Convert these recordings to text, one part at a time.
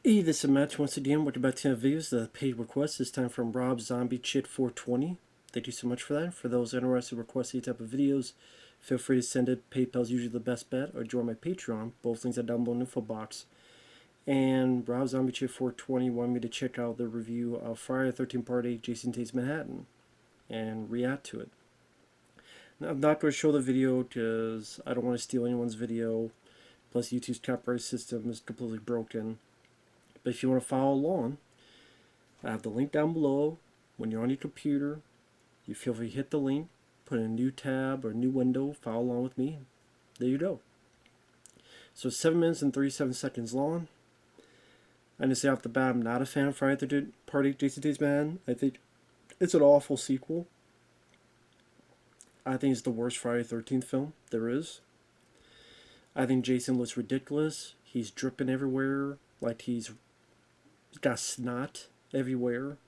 Hey, this is Matt once again. Welcome back to the videos. The paid request this time from RobZombieChick420. Thank you so much for that. For those interested in requesting these type of videos, feel free to send it. PayPal is usually the best bet, or join my Patreon. Both links are down below in the info box. And RobZombieChick420 wanted me to check out the review of Friday the 13th Part 8 Jason Takes Manhattan and react to it. Now, I'm not going to show the video because I don't want to steal anyone's video. Plus, YouTube's copyright system is completely broken. But if you want to follow along, I have the link down below. When you're on your computer, you feel free to hit the link, put in a new tab or a new window, follow along with me. There you go. So 7 minutes and 37 seconds long. I'm going to say off the bat, I'm not a fan of Friday the 13th Part 8 Jason Takes Manhattan. I think it's an awful sequel. I think it's the worst Friday the 13th film there is. I think Jason looks ridiculous. He's dripping everywhere, like he's got snot everywhere.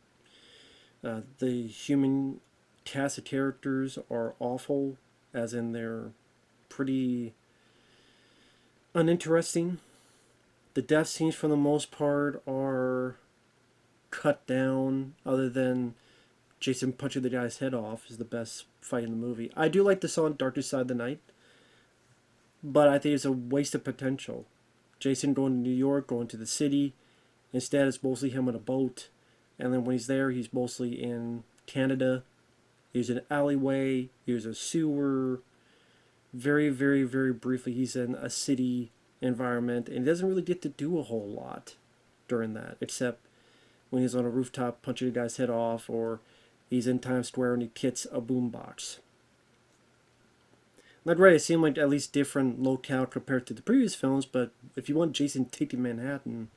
The human cast of characters are awful, as in they're pretty uninteresting. The death scenes, for the most part, are cut down, other than Jason punching the guy's head off is the best fight in the movie. I do like the song Darkest Side of the Night, but I think it's a waste of potential. Jason going to New York, going to the city. Instead, it's mostly him on a boat. And then when he's there, he's mostly in Canada. He's in an alleyway. He's a sewer. Very, very, very briefly, he's in a city environment. And he doesn't really get to do a whole lot during that. Except when he's on a rooftop punching a guy's head off. Or he's in Times Square and he kicks a boombox. Not right, it seemed like at least different locale compared to the previous films. But if you want Jason taking Manhattan,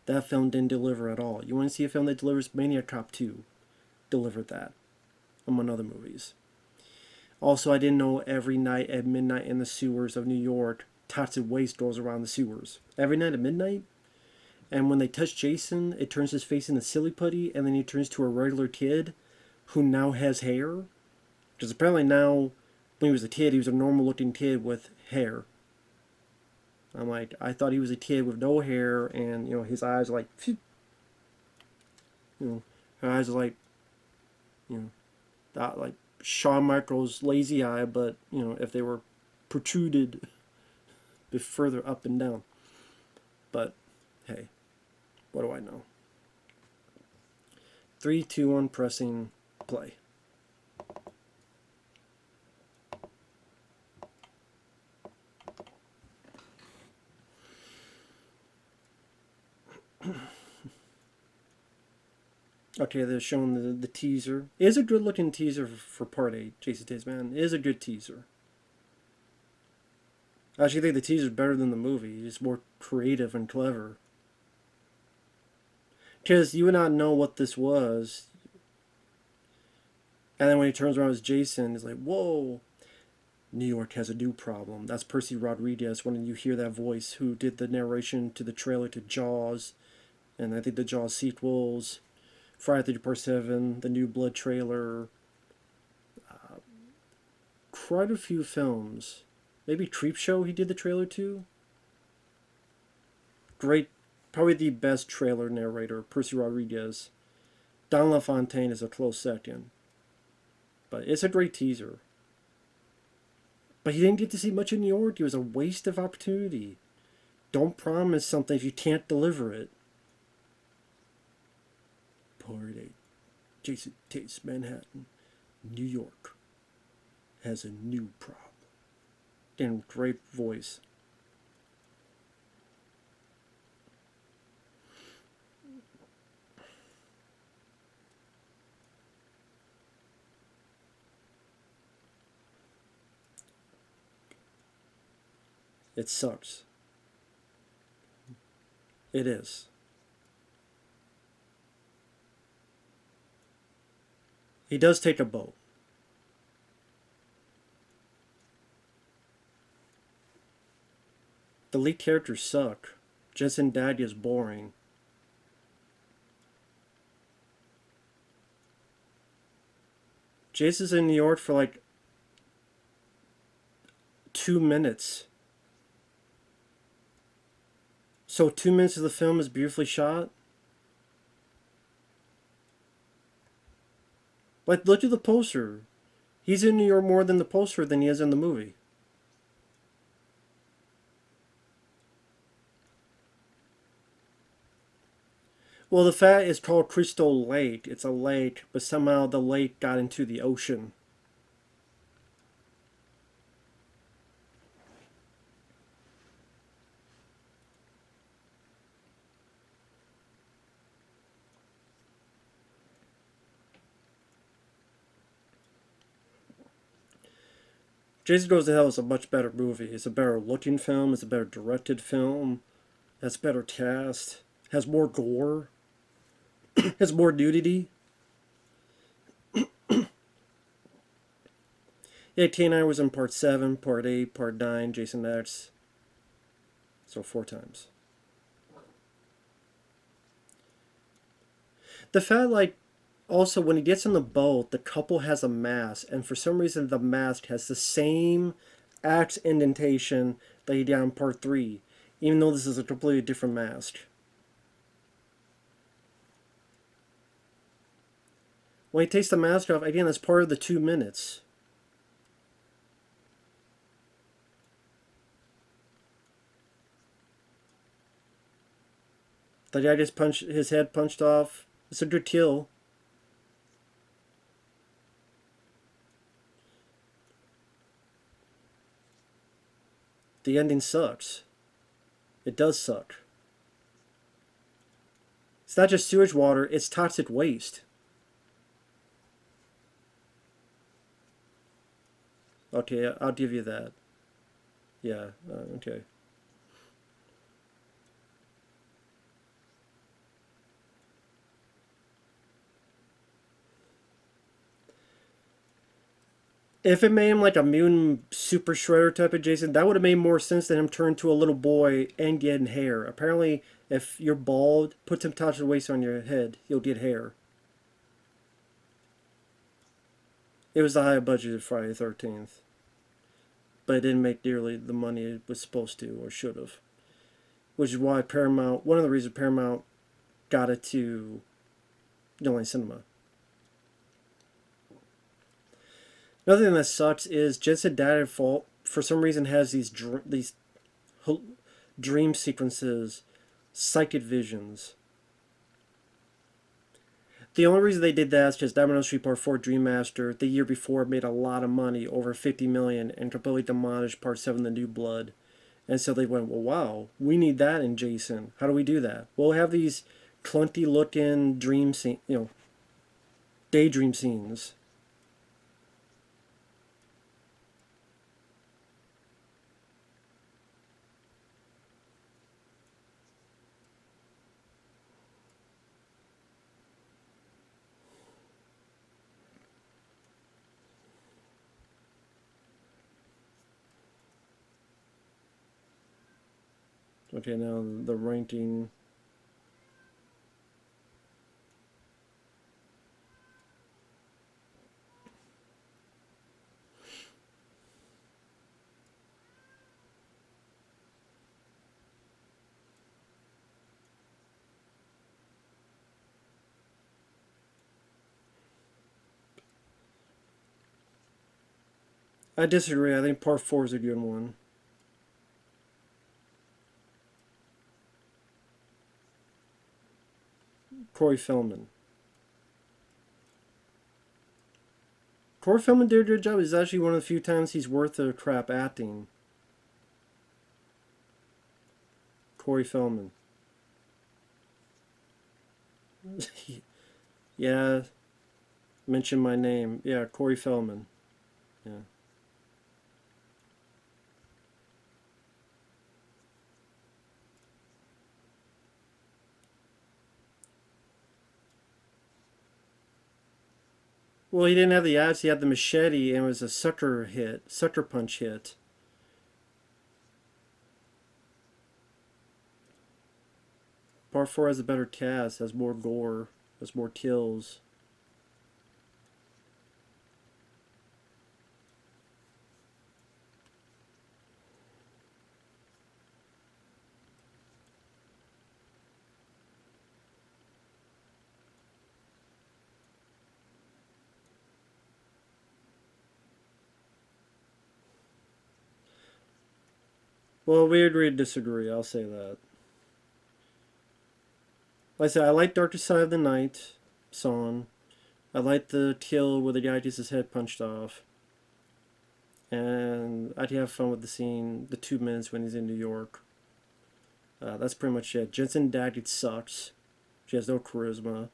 that film didn't deliver at all. You want to see a film that delivers? Maniac Cop 2 delivered that, among other movies. Also, I didn't know every night at midnight in the sewers of New York, toxic waste goes around the sewers. Every night at midnight? And when they touch Jason, it turns his face into silly putty, and then he turns to a regular kid who now has hair. Because apparently now, when he was a kid, he was a normal-looking kid with hair. I'm like, I thought he was a kid with no hair, and, you know, his eyes are like, phew. You know, her eyes are like, you know, that, like Shawn Michaels' lazy eye, but, you know, if they were protruded a bit further up and down. But, hey, what do I know? 3, 2, 1, pressing play. Okay, they're showing the teaser. It is a good looking teaser for Part 8, Jason Takes Manhattan. It is a good teaser. I actually think the teaser is better than the movie. It's more creative and clever. Because you would not know what this was. And then when he turns around as Jason, it's like, whoa, New York has a new problem. That's Percy Rodriguez when you hear that voice, who did the narration to the trailer to Jaws. And I think the Jaws sequels. Friday the 13th Part 7, the New Blood trailer, quite a few films. Maybe Creepshow he did the trailer to. Great, probably the best trailer narrator, Percy Rodriguez. Don LaFontaine is a close second. But it's a great teaser. But you didn't get to see much in New York. It was a waste of opportunity. Don't promise something if you can't deliver it. Part 8. Jason Takes Manhattan. New York has a new problem. And great voice. It sucks. It is. He does take a boat. The lead characters suck. Jensen Daddy is boring. Jason's in New York for like 2 minutes. So 2 minutes of the film is beautifully shot. Like, look at the poster. He's in New York more than the poster than he is in the movie. Well, the fact is called Crystal Lake. It's a lake, but somehow the lake got into the ocean. Jason Goes to Hell is a much better movie. It's a better looking film. It's a better directed film. It has better cast. It has more gore. It has more nudity. Yeah, K9 was in part 7, part 8, part 9, Jason X. So 4 times. The fact, like, also when he gets on the boat, the couple has a mask, and for some reason the mask has the same axe indentation that he did in part 3, even though this is a completely different mask. When he takes the mask off, again, that's part of the 2 minutes. The guy just punched his head punched off. It's a good kill. The ending sucks. It does suck. It's not just sewage water, it's toxic waste. Okay, I'll give you that. Yeah, okay. If it made him like a mutant super shredder type of Jason, that would have made more sense than him turn to a little boy and getting hair. Apparently, if you're bald, put some toxic waste on your head, you'll get hair. It was the high budgeted Friday the 13th. But it didn't make nearly the money it was supposed to or should have. Which is why Paramount, one of the reasons Paramount got it to Line Cinema. Another thing that sucks is Jensen Fault for some reason has these dream sequences, psychic visions. The only reason they did that is because Diamond Street Part 4 Dream Master the year before made a lot of money, over 50 million, and completely demolished Part 7 The New Blood. And so they went, well, wow, we need that in Jason. How do we do that? Well, we have these clunky looking dream scene, daydream scenes. Okay, now the ranking. I disagree. I think Part 4 is a good one. Corey Feldman. Corey Feldman did a good job. It's actually one of the few times he's worth the crap acting. Corey Feldman. Yeah, mention my name. Yeah, Corey Feldman. Yeah. Well, he didn't have the axe. He had the machete, and it was a sucker punch hit. Part 4 has a better cast, has more gore, has more kills. Well, we agree to disagree. I'll say that. Like I said, I like Darker Side of the Night song. I like the kill where the guy gets his head punched off. And I'd have fun with the scene, the 2 minutes when he's in New York. That's pretty much it. Jensen Daggett sucks. She has no charisma.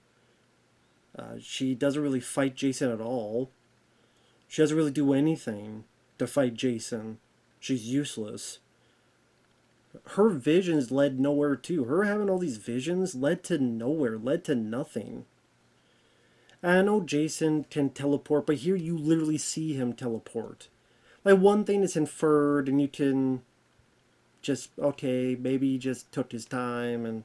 She doesn't really fight Jason at all. She doesn't really do anything to fight Jason. She's useless. Her visions led nowhere too. Her having all these visions led to nowhere, led to nothing. I know Jason can teleport, but here you literally see him teleport. Like, one thing is inferred, and you can just, okay, maybe he just took his time and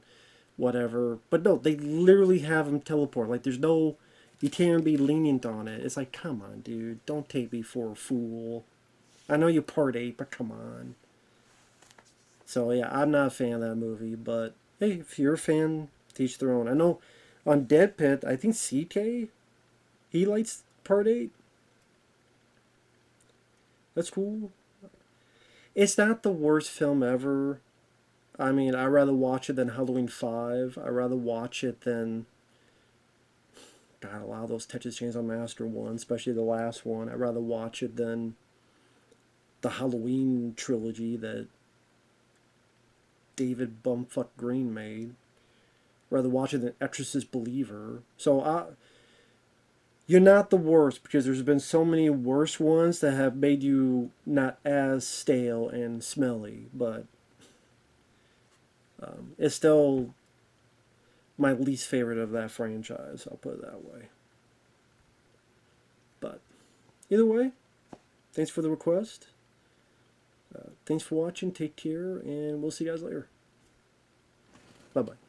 whatever. But no, they literally have him teleport. Like, there's no, you can't even be lenient on it. It's like, come on, dude, don't take me for a fool. I know you part 8, but come on. So yeah, I'm not a fan of that movie, but hey, if you're a fan, teach their own. I know on Dead Pit, I think CK, he likes part 8. That's cool. It's not the worst film ever. I mean, I'd rather watch it than Halloween 5. I'd rather watch it than, God, a lot of those Texas Chainsaw Massacre ones, especially the last one. I'd rather watch it than the Halloween trilogy that David Bumfuck Green made. I'd rather watch it than Exorcist Believer. So you're not the worst, because there's been so many worse ones that have made you not as stale and smelly, but it's still my least favorite of that franchise, I'll put it that way. But either way, thanks for the request. Thanks for watching, take care, and we'll see you guys later. Bye-bye.